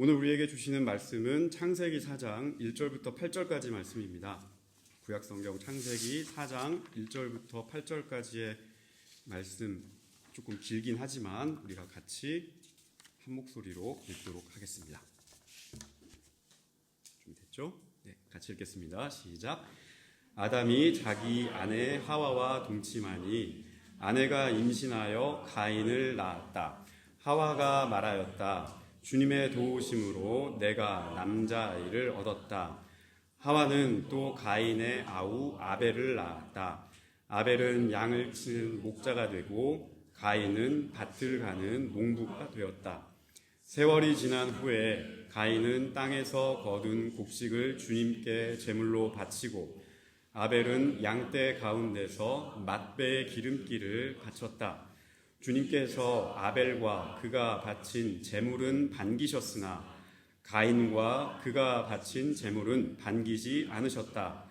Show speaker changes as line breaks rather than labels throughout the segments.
오늘 우리에게 주시는 말씀은 창세기 4장 1절부터 8절까지 말씀입니다. 구약성경 창세기 4장 1절부터 8절까지의 말씀 조금 길긴 하지만 우리가 같이 한 목소리로 읽도록 하겠습니다. 준비됐죠? 네, 같이 읽겠습니다. 시작. 아담이 자기 아내 하와와 동침하니 아내가 임신하여 가인을 낳았다. 하와가 말하였다. 주님의 도우심으로 내가 남자아이를 얻었다. 하와는 또 가인의 아우 아벨을 낳았다. 아벨은 양을 치는 목자가 되고 가인은 밭을 가는 농부가 되었다. 세월이 지난 후에 가인은 땅에서 거둔 곡식을 주님께 제물로 바치고 아벨은 양떼 가운데서 맛배의 기름기를 바쳤다. 주님께서 아벨과 그가 바친 제물은 반기셨으나 가인과 그가 바친 제물은 반기지 않으셨다.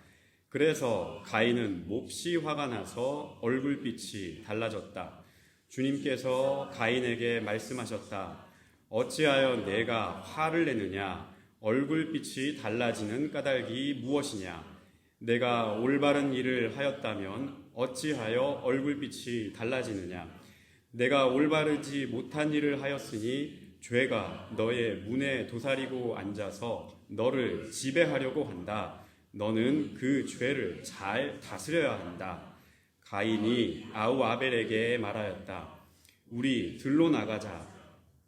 그래서 가인은 몹시 화가 나서 얼굴빛이 달라졌다. 주님께서 가인에게 말씀하셨다. 어찌하여 내가 화를 내느냐? 얼굴빛이 달라지는 까닭이 무엇이냐? 내가 올바른 일을 하였다면 어찌하여 얼굴빛이 달라지느냐? 내가 올바르지 못한 일을 하였으니 죄가 너의 문에 도사리고 앉아서 너를 지배하려고 한다. 너는 그 죄를 잘 다스려야 한다. 가인이 아우 아벨에게 말하였다. 우리 들로 나가자.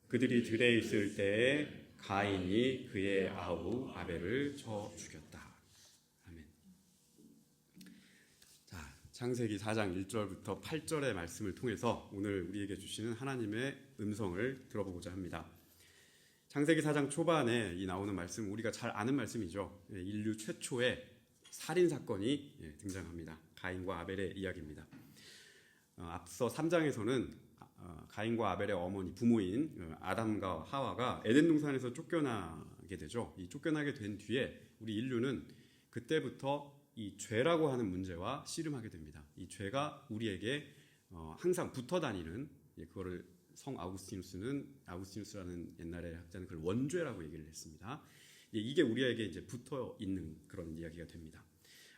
그들이 들에 있을 때에 가인이 그의 아우 아벨을 쳐 죽였다. 아멘. 자, 창세기 4장 1절부터 8절의 말씀을 통해서 오늘 우리에게 주시는 하나님의 음성을 들어보고자 합니다. 창세기 4장 초반에 이 나오는 말씀, 우리가 잘 아는 말씀이죠. 인류 최초의 살인 사건이 등장합니다. 가인과 아벨의 이야기입니다. 앞서 3장에서는 가인과 아벨의 어머니, 부모인 아담과 하와가 에덴 동산에서 쫓겨나게 되죠. 이 쫓겨나게 된 뒤에 우리 인류는 그때부터 이 죄라고 하는 문제와 씨름하게 됩니다. 이 죄가 우리에게 항상 붙어 다니는, 그거를 성 아우구스티누스라는 옛날의 학자는 그걸 원죄라고 얘기를 했습니다. 이게 우리에게 이제 붙어 있는 그런 이야기가 됩니다.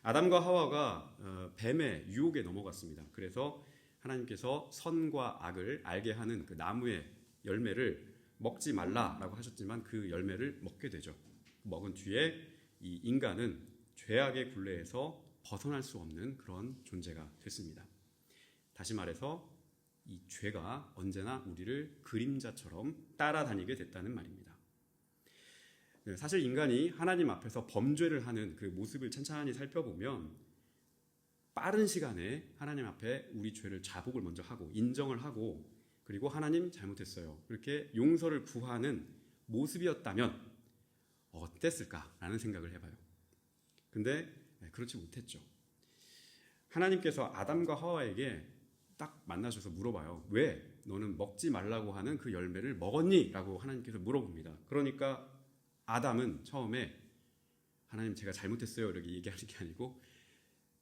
아담과 하와가 뱀의 유혹에 넘어갔습니다. 그래서 하나님께서 선과 악을 알게 하는 그 나무의 열매를 먹지 말라라고 하셨지만 그 열매를 먹게 되죠. 먹은 뒤에 이 인간은 죄악의 굴레에서 벗어날 수 없는 그런 존재가 됐습니다. 다시 말해서 이 죄가 언제나 우리를 그림자처럼 따라다니게 됐다는 말입니다. 사실 인간이 하나님 앞에서 범죄를 하는 그 모습을 찬찬히 살펴보면 빠른 시간에 하나님 앞에 우리 죄를 자복을 먼저 하고 인정을 하고 그리고 하나님 잘못했어요. 그렇게 용서를 구하는 모습이었다면 어땠을까라는 생각을 해봐요. 근데 그렇지 못했죠. 하나님께서 아담과 하와에게 딱 만나셔서 물어봐요. 왜 너는 먹지 말라고 하는 그 열매를 먹었니? 라고 하나님께서 물어봅니다. 그러니까 아담은 처음에 하나님 제가 잘못했어요 이렇게 얘기하는 게 아니고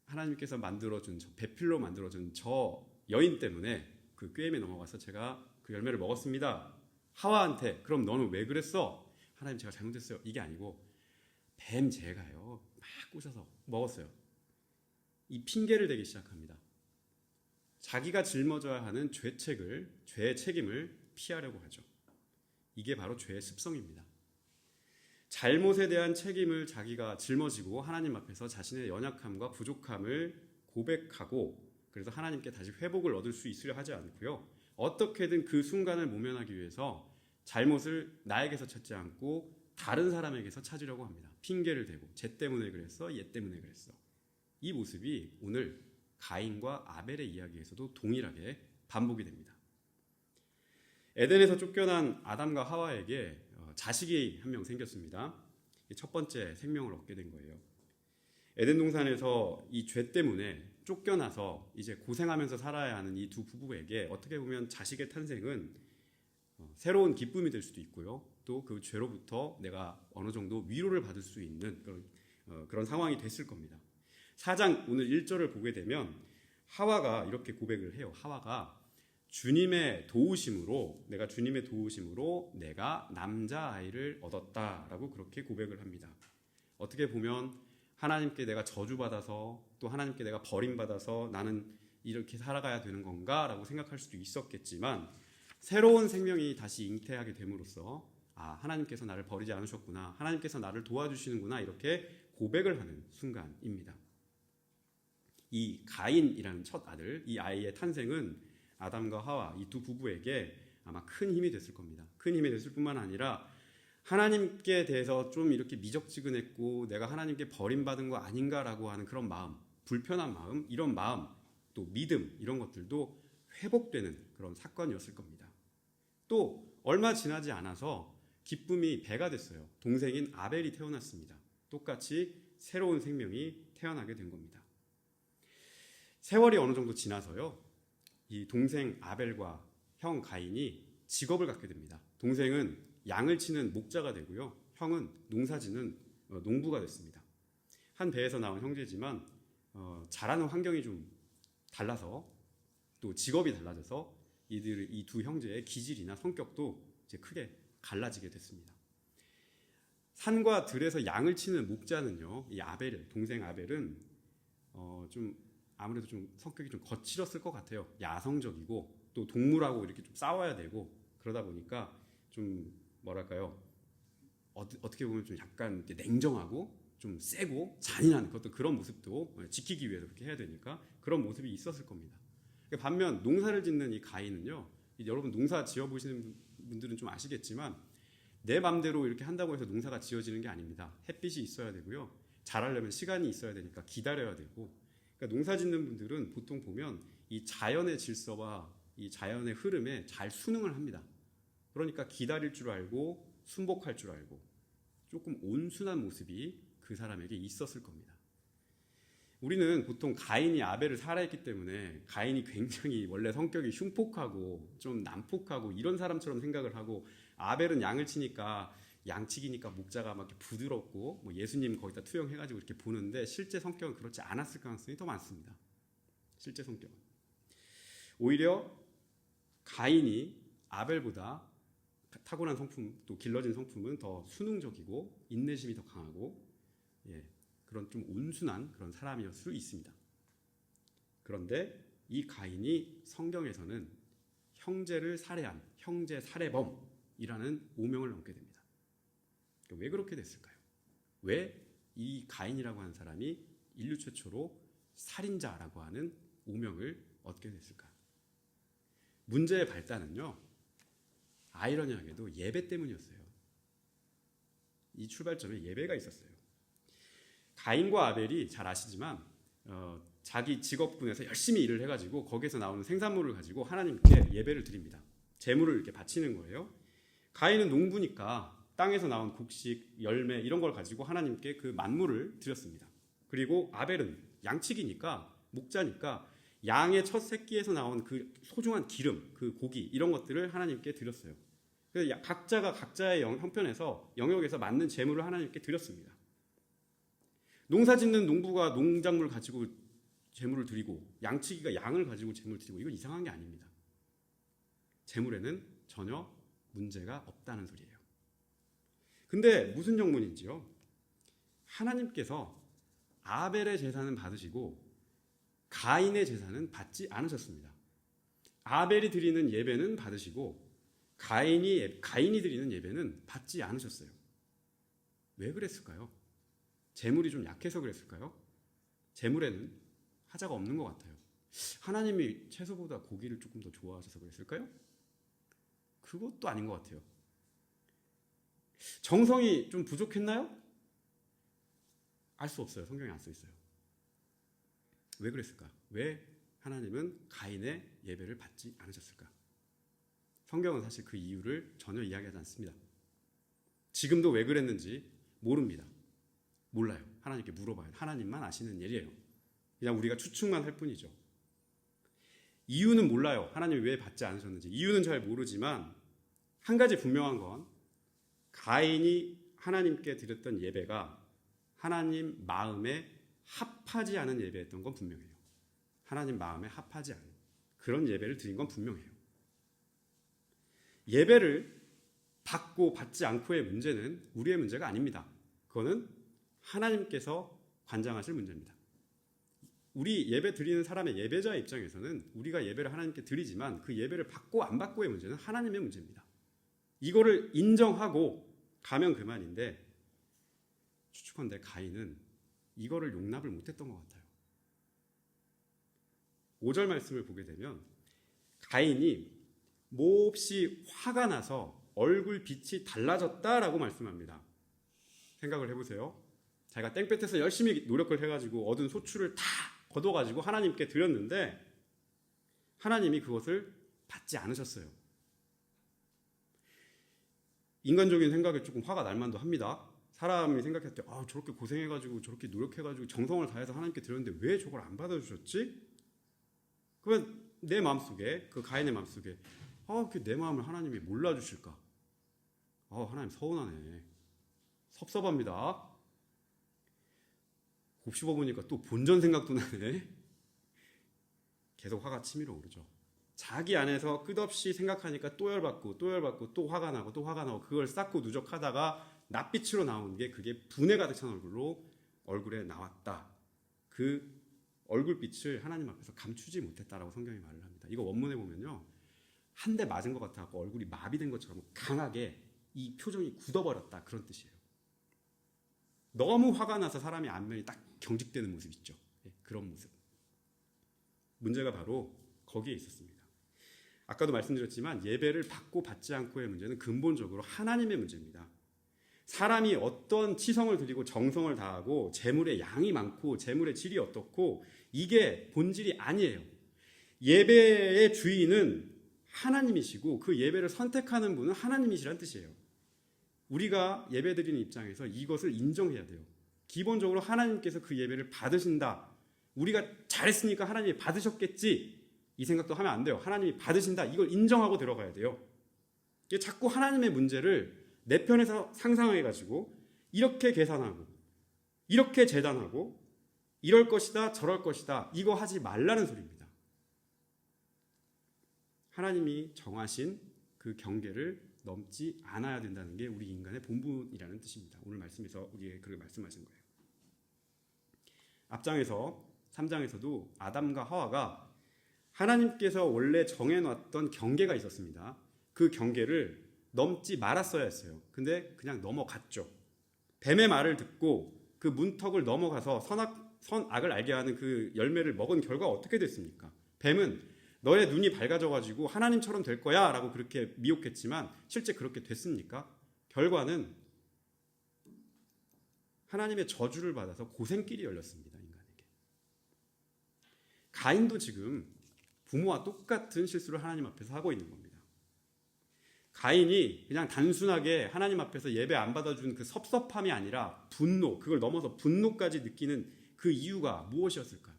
하나님께서 만들어준 배필로 만들어준 저 여인 때문에 그 꾀임에 넘어가서 제가 그 열매를 먹었습니다. 하와한테 그럼 너는 왜 그랬어? 하나님 제가 잘못했어요. 이게 아니고 뱀 제가요 막 꼬셔서 먹었어요. 이 핑계를 대기 시작합니다. 자기가 짊어져야 하는 죄의 책임을 피하려고 하죠. 이게 바로 죄의 습성입니다. 잘못에 대한 책임을 자기가 짊어지고 하나님 앞에서 자신의 연약함과 부족함을 고백하고 그래서 하나님께 다시 회복을 얻을 수 있으려 하지 않고요. 어떻게든 그 순간을 모면하기 위해서 잘못을 나에게서 찾지 않고 다른 사람에게서 찾으려고 합니다. 핑계를 대고 쟤 때문에 그랬어, 얘 때문에 그랬어. 이 모습이 오늘 가인과 아벨의 이야기에서도 동일하게 반복이 됩니다. 에덴에서 쫓겨난 아담과 하와에게 자식이 한 명 생겼습니다. 첫 번째 생명을 얻게 된 거예요. 에덴 동산에서 이 죄 때문에 쫓겨나서 이제 고생하면서 살아야 하는 이 두 부부에게 어떻게 보면 자식의 탄생은 새로운 기쁨이 될 수도 있고요. 또 그 죄로부터 내가 어느 정도 위로를 받을 수 있는 그런 상황이 됐을 겁니다. 4장 오늘 1절을 보게 되면 하와가 이렇게 고백을 해요. 하와가 주님의 도우심으로 내가 남자아이를 얻었다라고 그렇게 고백을 합니다. 어떻게 보면 하나님께 내가 저주받아서 또 하나님께 내가 버림받아서 나는 이렇게 살아가야 되는 건가 라고 생각할 수도 있었겠지만 새로운 생명이 다시 잉태하게 됨으로써 하나님께서 나를 버리지 않으셨구나, 하나님께서 나를 도와주시는구나, 이렇게 고백을 하는 순간입니다. 이 가인이라는 첫 아들, 이 아이의 탄생은 아담과 하와 이 두 부부에게 아마 큰 힘이 됐을 겁니다. 큰 힘이 됐을 뿐만 아니라 하나님께 대해서 좀 이렇게 미적지근했고 내가 하나님께 버림받은 거 아닌가라고 하는 그런 마음, 불편한 마음, 이런 마음, 또 믿음, 이런 것들도 회복되는 그런 사건이었을 겁니다. 또 얼마 지나지 않아서 기쁨이 배가 됐어요. 동생인 아벨이 태어났습니다. 똑같이 새로운 생명이 태어나게 된 겁니다. 세월이 어느 정도 지나서요, 이 동생 아벨과 형 가인이 직업을 갖게 됩니다. 동생은 양을 치는 목자가 되고요, 형은 농사짓는 농부가 됐습니다. 한 배에서 나온 형제지만 자라는 환경이 좀 달라서 또 직업이 달라져서 이 두 형제의 기질이나 성격도 이제 크게 갈라지게 됐습니다. 산과 들에서 양을 치는 목자는요, 이 동생 아벨은 아무래도 좀 성격이 좀 거칠었을 것 같아요. 야성적이고 또 동물하고 이렇게 좀 싸워야 되고 그러다 보니까 좀 뭐랄까요, 어떻게 보면 좀 약간 이렇게 냉정하고 좀 세고 잔인한 그런 모습도 지키기 위해서 그렇게 해야 되니까 그런 모습이 있었을 겁니다. 반면 농사를 짓는 이 가인은요, 여러분 농사 지어보시는 분들은 좀 아시겠지만 내 맘대로 이렇게 한다고 해서 농사가 지어지는 게 아닙니다. 햇빛이 있어야 되고요, 자라려면 시간이 있어야 되니까 기다려야 되고, 그러니까 농사 짓는 분들은 보통 보면 이 자연의 질서와 이 자연의 흐름에 잘 순응을 합니다. 그러니까 기다릴 줄 알고 순복할 줄 알고 조금 온순한 모습이 그 사람에게 있었을 겁니다. 우리는 보통 가인이 아벨을 살해했기 때문에 가인이 굉장히 원래 성격이 흉폭하고 좀 난폭하고 이런 사람처럼 생각을 하고, 아벨은 양을 치니까 양치기니까 목자가 막 이렇게 부드럽고 뭐 예수님 거기다 투영해가지고 이렇게 보는데 실제 성격은 그렇지 않았을 가능성이 더 많습니다. 실제 성격은 오히려 가인이 아벨보다 타고난 성품, 또 길러진 성품은 더 순응적이고 인내심이 더 강하고 그런 좀 온순한 그런 사람이었을 수 있습니다. 그런데 이 가인이 성경에서는 형제를 살해한 형제 살해범이라는 오명을 얻게 됩니다. 왜 그렇게 됐을까요? 왜 이 가인이라고 하는 사람이 인류 최초로 살인자라고 하는 오명을 얻게 됐을까요? 문제의 발단은요, 아이러니하게도 예배 때문이었어요. 이 출발점에 예배가 있었어요. 가인과 아벨이 잘 아시지만 자기 직업군에서 열심히 일을 해가지고 거기에서 나오는 생산물을 가지고 하나님께 예배를 드립니다. 제물을 이렇게 바치는 거예요. 가인은 농부니까 땅에서 나온 곡식, 열매 이런 걸 가지고 하나님께 그 만물을 드렸습니다. 그리고 아벨은 양치기니까 목자니까 양의 첫 새끼에서 나온 그 소중한 기름, 그 고기 이런 것들을 하나님께 드렸어요. 그래서 각자가 각자의 형편에서 영역에서 맞는 제물을 하나님께 드렸습니다. 농사짓는 농부가 농작물 가지고 제물을 드리고 양치기가 양을 가지고 제물을 드리고 이건 이상한 게 아닙니다. 제물에는 전혀 문제가 없다는 소리예요. 근데 무슨 정문인지요? 하나님께서 아벨의 제사는 받으시고 가인의 제사는 받지 않으셨습니다. 아벨이 드리는 예배는 받으시고 가인이 드리는 예배는 받지 않으셨어요. 왜 그랬을까요? 제물이 좀 약해서 그랬을까요? 제물에는 하자가 없는 것 같아요. 하나님이 채소보다 고기를 조금 더 좋아하셔서 그랬을까요? 그것도 아닌 것 같아요. 정성이 좀 부족했나요? 알 수 없어요. 성경에 안 써 있어요. 왜 그랬을까? 왜 하나님은 가인의 예배를 받지 않으셨을까? 성경은 사실 그 이유를 전혀 이야기하지 않습니다. 지금도 왜 그랬는지 모릅니다. 몰라요. 하나님께 물어봐요. 하나님만 아시는 일이에요. 그냥 우리가 추측만 할 뿐이죠. 이유는 몰라요. 하나님이 왜 받지 않으셨는지. 이유는 잘 모르지만 한 가지 분명한 건 가인이 하나님께 드렸던 예배가 하나님 마음에 합하지 않은 예배였던 건 분명해요. 하나님 마음에 합하지 않은 그런 예배를 드린 건 분명해요. 예배를 받고 받지 않고의 문제는 우리의 문제가 아닙니다. 그거는 하나님께서 관장하실 문제입니다. 우리 예배 드리는 사람의 예배자 입장에서는 우리가 예배를 하나님께 드리지만 그 예배를 받고 안 받고의 문제는 하나님의 문제입니다. 이거를 인정하고 가면 그만인데 추측컨대 가인은 이거를 용납을 못했던 것 같아요. 5절 말씀을 보게 되면 가인이 몹시 화가 나서 얼굴 빛이 달라졌다라고 말씀합니다. 생각을 해보세요. 자기가 땡볕에서 열심히 노력을 해가지고 얻은 소출을 다 거둬가지고 하나님께 드렸는데 하나님이 그것을 받지 않으셨어요. 인간적인 생각에 조금 화가 날 만도 합니다. 사람이 생각할 때 저렇게 고생해가지고 저렇게 노력해가지고 정성을 다해서 하나님께 드렸는데 왜 저걸 안 받아주셨지? 그러면 내 마음속에, 그 가인의 마음속에 내 마음을 하나님이 몰라주실까? 하나님 서운하네. 섭섭합니다. 곱씹어 보니까 또 본전 생각도 나네. 계속 화가 치밀어 오르죠. 자기 안에서 끝없이 생각하니까 또 열받고 또 화가 나고 그걸 쌓고 누적하다가 낯빛으로 나온 게 그게 분에 가득 찬 얼굴에 나왔다. 그 얼굴빛을 하나님 앞에서 감추지 못했다라고 성경이 말을 합니다. 이거 원문에 보면요. 한 대 맞은 것 같아서 얼굴이 마비된 것처럼 강하게 이 표정이 굳어버렸다. 그런 뜻이에요. 너무 화가 나서 사람이 안면이 딱 경직되는 모습 있죠. 그런 모습. 문제가 바로 거기에 있었습니다. 아까도 말씀드렸지만 예배를 받고 받지 않고의 문제는 근본적으로 하나님의 문제입니다. 사람이 어떤 치성을 드리고 정성을 다하고 재물의 양이 많고 재물의 질이 어떻고 이게 본질이 아니에요. 예배의 주인은 하나님이시고 그 예배를 선택하는 분은 하나님이시란 뜻이에요. 우리가 예배드리는 입장에서 이것을 인정해야 돼요. 기본적으로 하나님께서 그 예배를 받으신다. 우리가 잘했으니까 하나님이 받으셨겠지. 이 생각도 하면 안 돼요. 하나님이 받으신다. 이걸 인정하고 들어가야 돼요. 자꾸 하나님의 문제를 내 편에서 상상해가지고 이렇게 계산하고 이렇게 재단하고 이럴 것이다 저럴 것이다 이거 하지 말라는 소리입니다. 하나님이 정하신 그 경계를 넘지 않아야 된다는 게 우리 인간의 본분이라는 뜻입니다. 오늘 말씀에서 우리에게 그렇게 말씀하신 거예요. 앞장에서 3장에서도 아담과 하와가 하나님께서 원래 정해놨던 경계가 있었습니다. 그 경계를 넘지 말았어야 했어요. 근데 그냥 넘어갔죠. 뱀의 말을 듣고 그 문턱을 넘어가서 선악을 알게 하는 그 열매를 먹은 결과가 어떻게 됐습니까? 뱀은 너의 눈이 밝아져가지고 하나님처럼 될 거야 라고 그렇게 미혹했지만 실제 그렇게 됐습니까? 결과는 하나님의 저주를 받아서 고생길이 열렸습니다. 인간에게. 가인도 지금 부모와 똑같은 실수를 하나님 앞에서 하고 있는 겁니다. 가인이 그냥 단순하게 하나님 앞에서 예배 안 받아준 그 섭섭함이 아니라 분노, 그걸 넘어서 분노까지 느끼는 그 이유가 무엇이었을까요?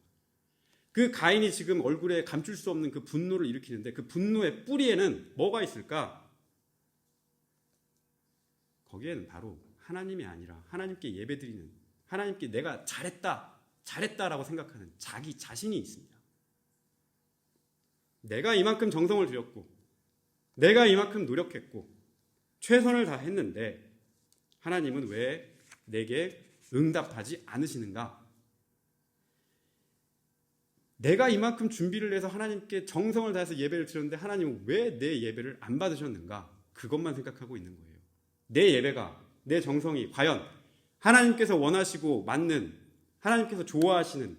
그 가인이 지금 얼굴에 감출 수 없는 그 분노를 일으키는데 그 분노의 뿌리에는 뭐가 있을까? 거기에는 바로 하나님이 아니라 하나님께 예배드리는, 하나님께 내가 잘했다라고 생각하는 자기 자신이 있습니다. 내가 이만큼 정성을 들였고 내가 이만큼 노력했고 최선을 다했는데 하나님은 왜 내게 응답하지 않으시는가? 내가 이만큼 준비를 해서 하나님께 정성을 다해서 예배를 드렸는데 하나님은 왜 내 예배를 안 받으셨는가? 그것만 생각하고 있는 거예요. 내 예배가, 내 정성이 과연 하나님께서 원하시고 맞는, 하나님께서 좋아하시는,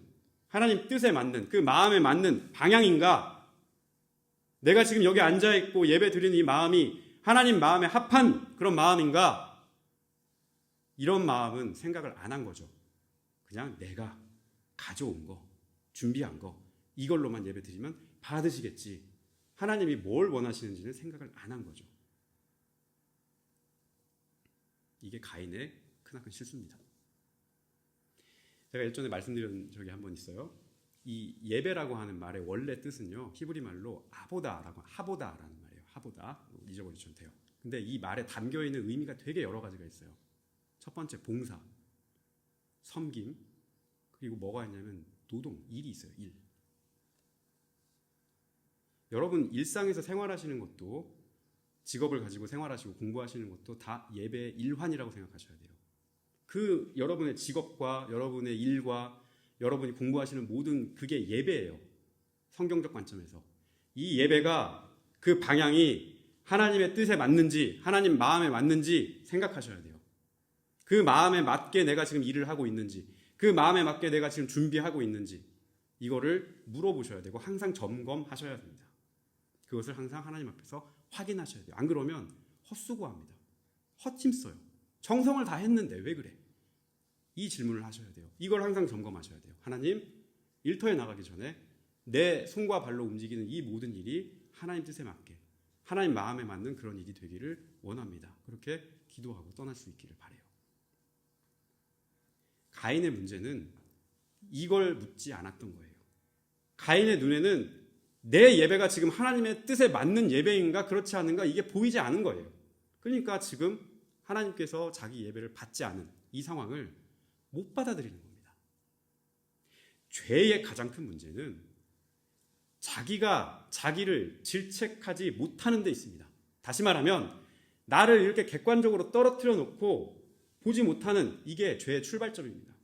하나님 뜻에 맞는, 그 마음에 맞는 방향인가? 내가 지금 여기 앉아있고 예배 드리는 이 마음이 하나님 마음에 합한 그런 마음인가? 이런 마음은 생각을 안 한 거죠. 그냥 내가 가져온 거, 준비한 거, 이걸로만 예배 드리면 받으시겠지. 하나님이 뭘 원하시는지는 생각을 안 한 거죠. 이게 가인의 크나큰 실수입니다. 제가 예전에 말씀드린 적이 한 번 있어요. 이 예배라고 하는 말의 원래 뜻은요, 히브리 말로 하보다라는 말이에요. 하보다. 잊어버리셔도 돼요. 근데 이 말에 담겨 있는 의미가 되게 여러 가지가 있어요. 첫 번째 봉사, 섬김, 그리고 뭐가 있냐면 노동, 일이 있어요. 일. 여러분 일상에서 생활하시는 것도 직업을 가지고 생활하시고 공부하시는 것도 다 예배의 일환이라고 생각하셔야 돼요. 그 여러분의 직업과 여러분의 일과 여러분이 공부하시는 모든 그게 예배예요. 성경적 관점에서. 이 예배가 그 방향이 하나님의 뜻에 맞는지 하나님 마음에 맞는지 생각하셔야 돼요. 그 마음에 맞게 내가 지금 일을 하고 있는지 그 마음에 맞게 내가 지금 준비하고 있는지 이거를 물어보셔야 되고 항상 점검하셔야 됩니다. 그것을 항상 하나님 앞에서 확인하셔야 돼요. 안 그러면 헛수고합니다. 헛힘써요. 정성을 다 했는데 왜 그래? 이 질문을 하셔야 돼요. 이걸 항상 점검하셔야 돼요. 하나님, 일터에 나가기 전에 내 손과 발로 움직이는 이 모든 일이 하나님 뜻에 맞게 하나님 마음에 맞는 그런 일이 되기를 원합니다. 그렇게 기도하고 떠날 수 있기를 바라요. 가인의 문제는 이걸 묻지 않았던 거예요. 가인의 눈에는 내 예배가 지금 하나님의 뜻에 맞는 예배인가 그렇지 않은가 이게 보이지 않은 거예요. 그러니까 지금 하나님께서 자기 예배를 받지 않은 이 상황을 못 받아들이는 겁니다. 죄의 가장 큰 문제는 자기가 자기를 질책하지 못하는 데 있습니다. 다시 말하면 나를 이렇게 객관적으로 떨어뜨려 놓고 보지 못하는 이게 죄의 출발점입니다.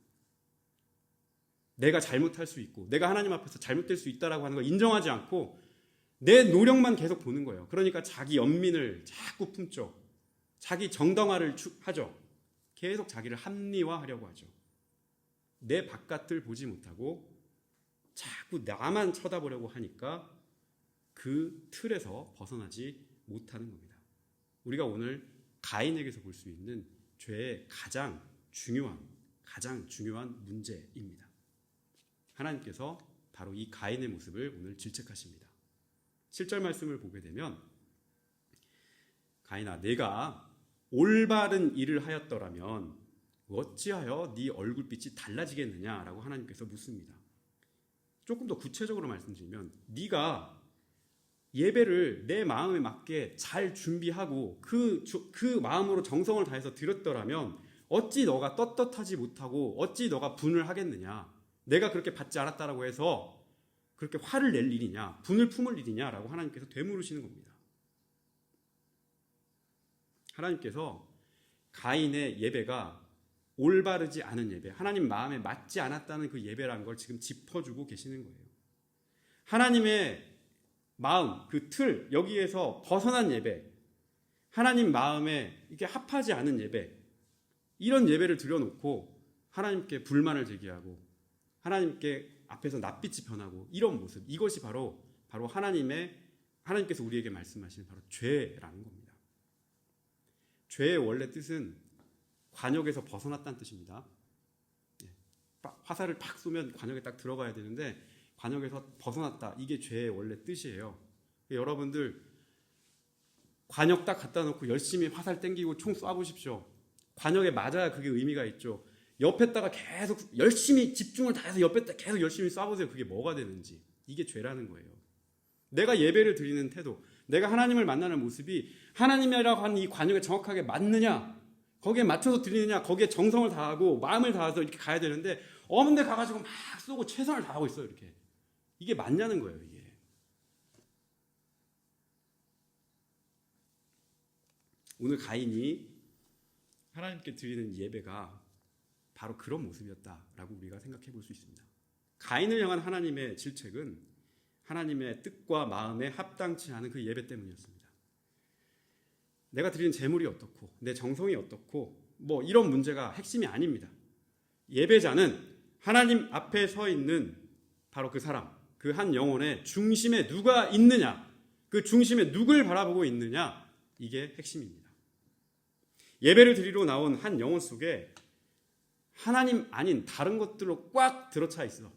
내가 잘못할 수 있고 내가 하나님 앞에서 잘못될 수 있다라고 하는 걸 인정하지 않고 내 노력만 계속 보는 거예요. 그러니까 자기 연민을 자꾸 품죠. 자기 정당화를 하죠. 계속 자기를 합리화하려고 하죠. 내 바깥을 보지 못하고 자꾸 나만 쳐다보려고 하니까 그 틀에서 벗어나지 못하는 겁니다. 우리가 오늘 가인에게서 볼 수 있는 죄의 가장 중요한 문제입니다. 하나님께서 바로 이 가인의 모습을 오늘 질책하십니다. 7절 말씀을 보게 되면 가인아 내가 올바른 일을 하였더라면 어찌하여 네 얼굴빛이 달라지겠느냐라고 하나님께서 묻습니다. 조금 더 구체적으로 말씀드리면 네가 예배를 내 마음에 맞게 잘 준비하고 그 마음으로 정성을 다해서 드렸더라면 어찌 너가 떳떳하지 못하고 어찌 너가 분을 하겠느냐. 내가 그렇게 받지 않았다라고 해서 그렇게 화를 낼 일이냐 분을 품을 일이냐라고 하나님께서 되물으시는 겁니다. 하나님께서 가인의 예배가 올바르지 않은 예배, 하나님 마음에 맞지 않았다는 그 예배라는 걸 지금 짚어주고 계시는 거예요. 하나님의 마음, 그 틀, 여기에서 벗어난 예배, 하나님 마음에 이렇게 합하지 않은 예배, 이런 예배를 드려놓고 하나님께 불만을 제기하고 하나님께 앞에서 낯빛이 변하고 이런 모습, 이것이 바로 하나님께서 우리에게 말씀하시는 바로 죄라는 겁니다. 죄의 원래 뜻은 관역에서 벗어났다는 뜻입니다. 화살을 팍 쏘면 관역에 딱 들어가야 되는데 관역에서 벗어났다. 이게 죄의 원래 뜻이에요. 여러분들 관역 딱 갖다 놓고 열심히 화살 땡기고 총 쏴보십시오. 관역에 맞아야 그게 의미가 있죠. 옆에다가 계속 열심히 집중을 다해서 옆에다 계속 열심히 쏴보세요. 그게 뭐가 되는지. 이게 죄라는 거예요. 내가 예배를 드리는 태도, 내가 하나님을 만나는 모습이 하나님이라고 하는 이 관역에 정확하게 맞느냐, 거기에 맞춰서 드리느냐, 거기에 정성을 다하고 마음을 다해서 이렇게 가야 되는데 없는 데 가가지고 막 쏘고 최선을 다하고 있어요. 이렇게. 이게 맞냐는 거예요. 이게. 오늘 가인이 하나님께 드리는 예배가 바로 그런 모습이었다라고 우리가 생각해 볼 수 있습니다. 가인을 향한 하나님의 질책은 하나님의 뜻과 마음에 합당치 않은 그 예배 때문이었습니다. 내가 드리는 제물이 어떻고 내 정성이 어떻고 뭐 이런 문제가 핵심이 아닙니다. 예배자는 하나님 앞에 서 있는 바로 그 사람, 그 한 영혼의 중심에 누가 있느냐, 그 중심에 누굴 바라보고 있느냐, 이게 핵심입니다. 예배를 드리러 나온 한 영혼 속에 하나님 아닌 다른 것들로 꽉 들어차 있어.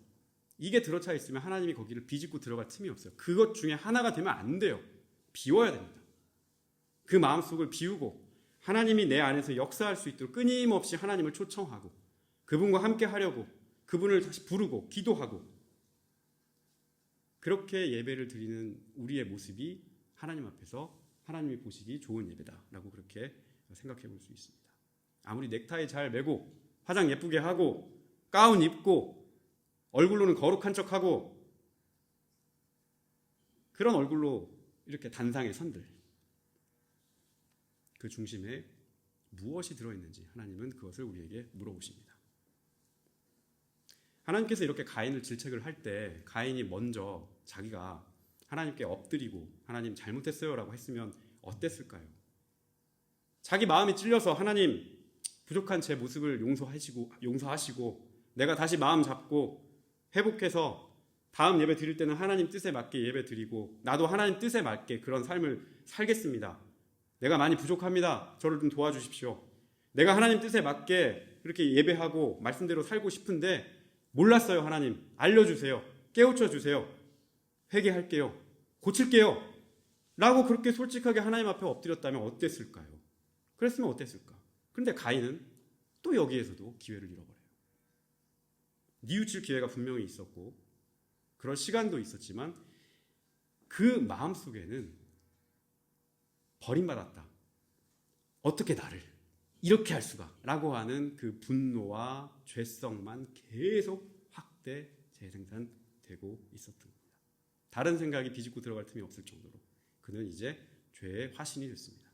이게 들어차 있으면 하나님이 거기를 비집고 들어갈 틈이 없어요. 그것 중에 하나가 되면 안 돼요. 비워야 됩니다. 그 마음속을 비우고 하나님이 내 안에서 역사할 수 있도록 끊임없이 하나님을 초청하고 그분과 함께 하려고 그분을 다시 부르고 기도하고 그렇게 예배를 드리는 우리의 모습이 하나님 앞에서 하나님이 보시기 좋은 예배다라고 그렇게 생각해 볼 수 있습니다. 아무리 넥타이 잘 매고 화장 예쁘게 하고 가운 입고 얼굴로는 거룩한 척하고 그런 얼굴로 이렇게 단상에 선들 그 중심에 무엇이 들어있는지 하나님은 그것을 우리에게 물어보십니다. 하나님께서 이렇게 가인을 질책을 할 때 가인이 먼저 자기가 하나님께 엎드리고 하나님 잘못했어요 라고 했으면 어땠을까요? 자기 마음이 찔려서 하나님 부족한 제 모습을 용서하시고 내가 다시 마음 잡고 회복해서 다음 예배 드릴 때는 하나님 뜻에 맞게 예배 드리고 나도 하나님 뜻에 맞게 그런 삶을 살겠습니다. 내가 많이 부족합니다. 저를 좀 도와주십시오. 내가 하나님 뜻에 맞게 그렇게 예배하고 말씀대로 살고 싶은데 몰랐어요. 하나님 알려주세요. 깨우쳐 주세요. 회개할게요. 고칠게요. 라고 그렇게 솔직하게 하나님 앞에 엎드렸다면 어땠을까요? 그랬으면 어땠을까? 그런데 가인은 또 여기에서도 기회를 잃어버려요. 뉘우칠 기회가 분명히 있었고 그럴 시간도 있었지만 그 마음속에는 버림받았다. 어떻게 나를 이렇게 할 수가? 라고 하는 그 분노와 죄성만 계속 확대 재생산되고 있었던 겁니다. 다른 생각이 비집고 들어갈 틈이 없을 정도로 그는 이제 죄의 화신이 됐습니다.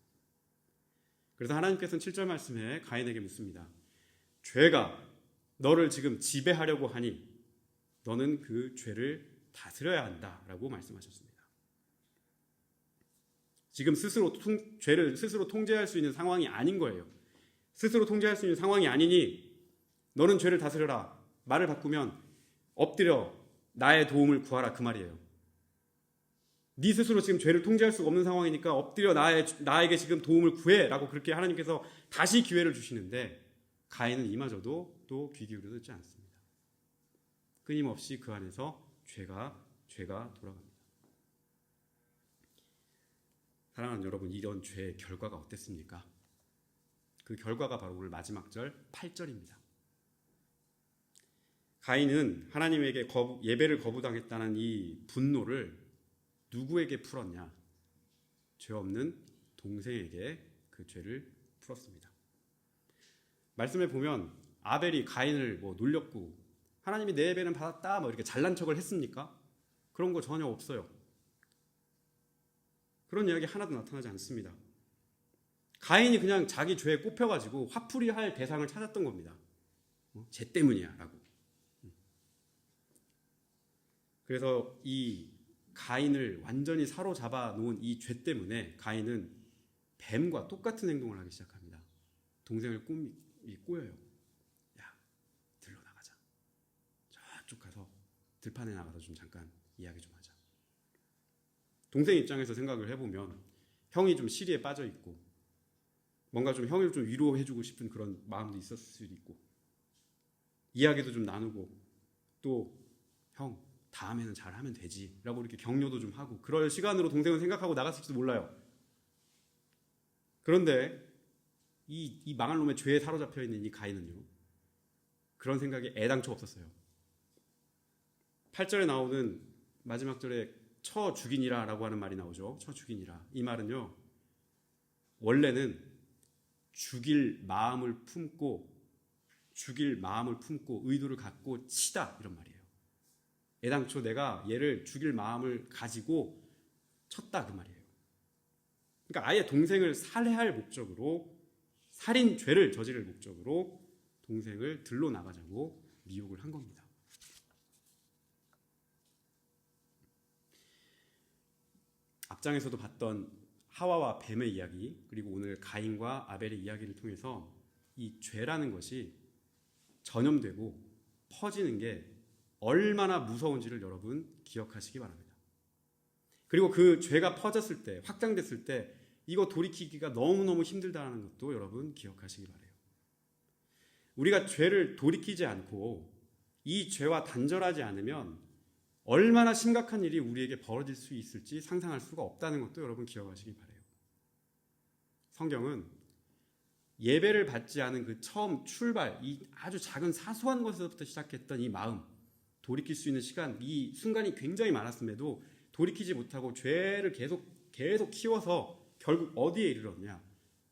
그래서 하나님께서는 7절 말씀에 가인에게 묻습니다. 죄가 너를 지금 지배하려고 하니 너는 그 죄를 다스려야 한다라고 말씀하셨습니다. 지금 죄를 스스로 통제할 수 있는 상황이 아닌 거예요. 스스로 통제할 수 있는 상황이 아니니 너는 죄를 다스려라. 말을 바꾸면 엎드려 나의 도움을 구하라 그 말이에요. 네 스스로 지금 죄를 통제할 수가 없는 상황이니까 엎드려 나에게 지금 도움을 구해라고 그렇게 하나님께서 다시 기회를 주시는데 가인은 이마저도 또 귀 기울여 듣지 않습니다. 끊임없이 그 안에서 죄가 돌아갑니다. 사랑하는 여러분, 이런 죄의 결과가 어땠습니까? 그 결과가 바로 오늘 마지막 절 8절입니다. 가인은 하나님에게 예배를 거부당했다는 이 분노를 누구에게 풀었냐? 죄 없는 동생에게 그 죄를 풀었습니다. 말씀에 보면 아벨이 가인을 놀렸고 하나님이 내 예배는 받았다 이렇게 잘난 척을 했습니까? 그런 거 전혀 없어요. 그런 이야기 하나도 나타나지 않습니다. 가인이 그냥 자기 죄에 꼽혀가지고 화풀이할 대상을 찾았던 겁니다. 쟤 때문이야 라고. 그래서 이 가인을 완전히 사로잡아 놓은 이 죄 때문에 가인은 뱀과 똑같은 행동을 하기 시작합니다. 동생을 꼬여요. 야, 들러 나가자. 저쪽 가서 들판에 나가서 좀 잠깐 이야기 좀 하자. 동생 입장에서 생각을 해보면 형이 좀 시리에 빠져 있고 뭔가 좀 형을 좀 위로해주고 싶은 그런 마음도 있었을 수도 있고 이야기도 좀 나누고 또 형 다음에는 잘하면 되지 라고 이렇게 격려도 좀 하고 그럴 시간으로 동생은 생각하고 나갔을지도 몰라요. 그런데 이 망할 놈의 죄에 사로잡혀 있는 이 가인은요, 그런 생각이 애당초 없었어요. 8절에 나오는 마지막 절에 쳐 죽이니라 라고 하는 말이 나오죠. 쳐 죽이니라. 이 말은요, 원래는 죽일 마음을 품고 의도를 갖고 치다 이런 말이에요. 애당초 내가 얘를 죽일 마음을 가지고 쳤다 그 말이에요. 그러니까 아예 동생을 살해할 목적으로 살인 죄를 저지를 목적으로 동생을 들러 나가자고 미혹을 한 겁니다. 앞장에서도 봤던 하와와 뱀의 이야기 그리고 오늘 가인과 아벨의 이야기를 통해서 이 죄라는 것이 전염되고 퍼지는 게 얼마나 무서운지를 여러분 기억하시기 바랍니다. 그리고 그 죄가 퍼졌을 때, 확장됐을 때 이거 돌이키기가 너무너무 힘들다는 것도 여러분 기억하시기 바라요. 우리가 죄를 돌이키지 않고 이 죄와 단절하지 않으면 얼마나 심각한 일이 우리에게 벌어질 수 있을지 상상할 수가 없다는 것도 여러분 기억하시기 바라요. 성경은 예배를 받지 않은 그 처음 출발, 이 아주 작은 사소한 것에서부터 시작했던 이 마음, 돌이킬 수 있는 시간, 이 순간이 굉장히 많았음에도 돌이키지 못하고 죄를 계속 키워서 결국 어디에 이르렀냐?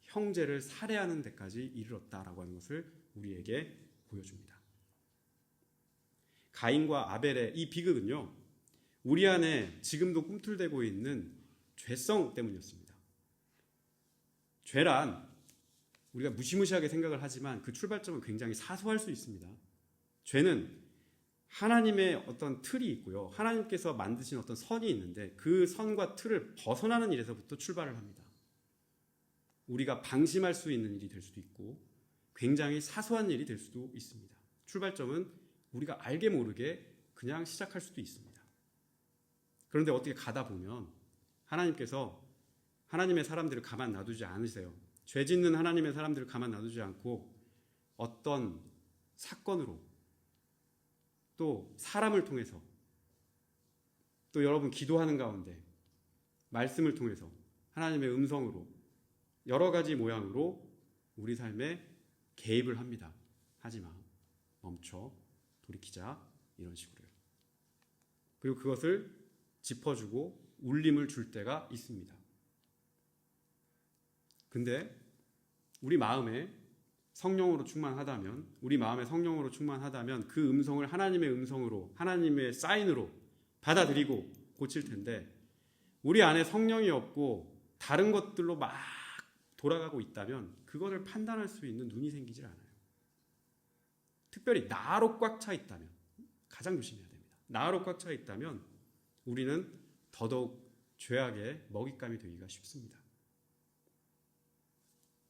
형제를 살해하는 데까지 이르렀다라고 하는 것을 우리에게 보여줍니다. 가인과 아벨의 이 비극은요, 우리 안에 지금도 꿈틀대고 있는 죄성 때문이었습니다. 죄란 우리가 무시무시하게 생각을 하지만 그 출발점은 굉장히 사소할 수 있습니다. 죄는 하나님의 어떤 틀이 있고요. 하나님께서 만드신 어떤 선이 있는데 그 선과 틀을 벗어나는 일에서부터 출발을 합니다. 우리가 방심할 수 있는 일이 될 수도 있고 굉장히 사소한 일이 될 수도 있습니다. 출발점은 우리가 알게 모르게 그냥 시작할 수도 있습니다. 그런데 어떻게 가다 보면 하나님께서 하나님의 사람들을 가만 놔두지 않으세요. 죄 짓는 하나님의 사람들을 가만 놔두지 않고 어떤 사건으로 또 사람을 통해서 또 여러분 기도하는 가운데 말씀을 통해서 하나님의 음성으로 여러 가지 모양으로 우리 삶에 개입을 합니다. 하지마, 멈춰, 돌이키자, 이런 식으로요. 그리고 그것을 짚어주고 울림을 줄 때가 있습니다. 근데 우리 마음에 성령으로 충만하다면, 우리 마음에 성령으로 충만하다면 그 음성을 하나님의 음성으로, 하나님의 사인으로 받아들이고 고칠 텐데, 우리 안에 성령이 없고 다른 것들로 막 돌아가고 있다면 그것을 판단할 수 있는 눈이 생기질 않아요. 특별히 나로 꽉 차 있다면, 가장 조심해야 됩니다. 나로 꽉 차 있다면 우리는 더더욱 죄악의 먹잇감이 되기가 쉽습니다.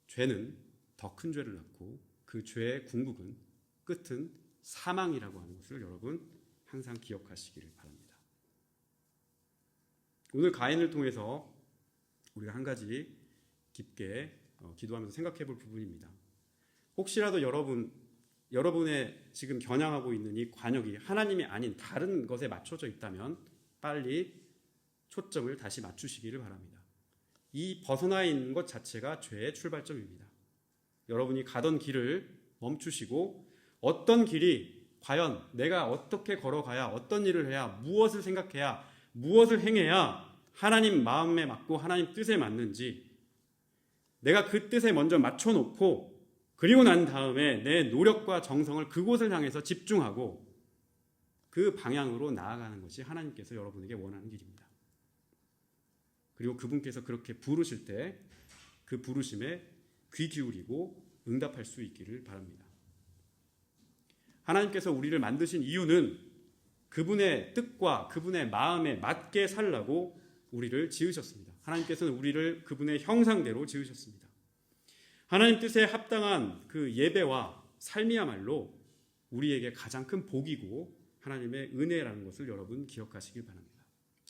죄는 더 큰 죄를 낳고 그 죄의 궁극은 끝은 사망이라고 하는 것을 여러분 항상 기억하시기를 바랍니다. 오늘 가인을 통해서 우리가 한 가지 깊게 기도하면서 생각해 볼 부분입니다. 혹시라도 여러분의 지금 겨냥하고 있는 이 관역이 하나님이 아닌 다른 것에 맞춰져 있다면 빨리 초점을 다시 맞추시기를 바랍니다. 이 벗어나 있는 것 자체가 죄의 출발점입니다. 여러분이 가던 길을 멈추시고 어떤 길이 과연 내가 어떻게 걸어가야, 어떤 일을 해야, 무엇을 생각해야, 무엇을 행해야 하나님 마음에 맞고 하나님 뜻에 맞는지 내가 그 뜻에 먼저 맞춰놓고 그리고 난 다음에 내 노력과 정성을 그곳을 향해서 집중하고 그 방향으로 나아가는 것이 하나님께서 여러분에게 원하는 길입니다. 그리고 그분께서 그렇게 부르실 때 그 부르심에 귀 기울이고 응답할 수 있기를 바랍니다. 하나님께서 우리를 만드신 이유는 그분의 뜻과 그분의 마음에 맞게 살라고 우리를 지으셨습니다. 하나님께서는 우리를 그분의 형상대로 지으셨습니다. 하나님 뜻에 합당한 그 예배와 삶이야말로 우리에게 가장 큰 복이고 하나님의 은혜라는 것을 여러분 기억하시길 바랍니다.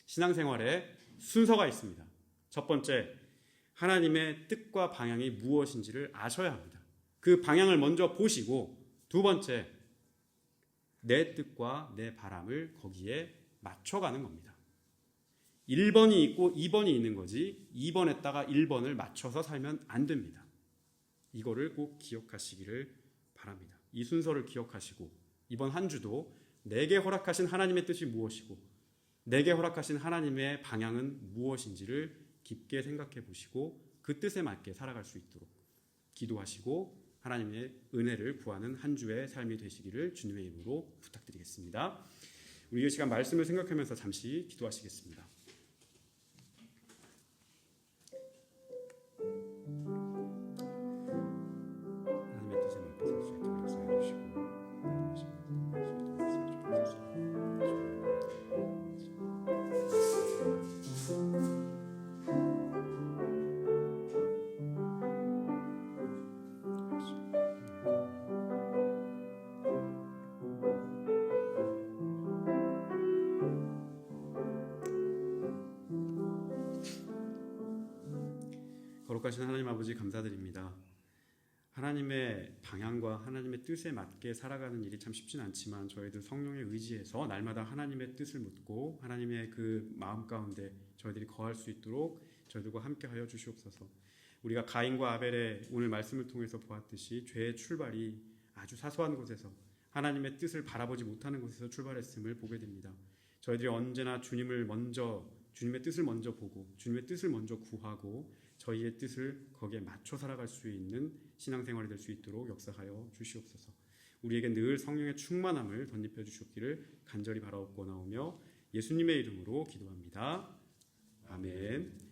신앙생활에 순서가 있습니다. 첫 번째, 하나님의 뜻과 방향이 무엇인지를 아셔야 합니다. 그 방향을 먼저 보시고, 두 번째, 내 뜻과 내 바람을 거기에 맞춰가는 겁니다. 1번이 있고 2번이 있는 거지 2번에다가 1번을 맞춰서 살면 안 됩니다. 이거를 꼭 기억하시기를 바랍니다. 이 순서를 기억하시고 이번 한 주도 내게 허락하신 하나님의 뜻이 무엇이고 내게 허락하신 하나님의 방향은 무엇인지를 깊게 생각해 보시고 그 뜻에 맞게 살아갈 수 있도록 기도하시고 하나님의 은혜를 구하는 한 주의 삶이 되시기를 주님의 이름으로 부탁드리겠습니다. 우리 이 시간 말씀을 생각하면서 잠시 기도하시겠습니다. 거룩하신 하나님 아버지 감사드립니다. 하나님의 방향과 하나님의 뜻에 맞게 살아가는 일이 참 쉽진 않지만 저희들 성령에 의지해서 날마다 하나님의 뜻을 묻고 하나님의 그 마음 가운데 저희들이 거할 수 있도록 저희들과 함께하여 주시옵소서. 우리가 가인과 아벨의 오늘 말씀을 통해서 보았듯이 죄의 출발이 아주 사소한 곳에서 하나님의 뜻을 바라보지 못하는 곳에서 출발했음을 보게 됩니다. 저희들이 언제나 주님의 뜻을 먼저 보고 주님의 뜻을 먼저 구하고 저희의 뜻을 거기에 맞춰 살아갈 수 있는 신앙생활이 될 수 있도록 역사하여 주시옵소서. 우리에게 늘 성령의 충만함을 덧입혀 주시옵기를 간절히 바라옵고나오며 예수님의 이름으로 기도합니다. 아멘.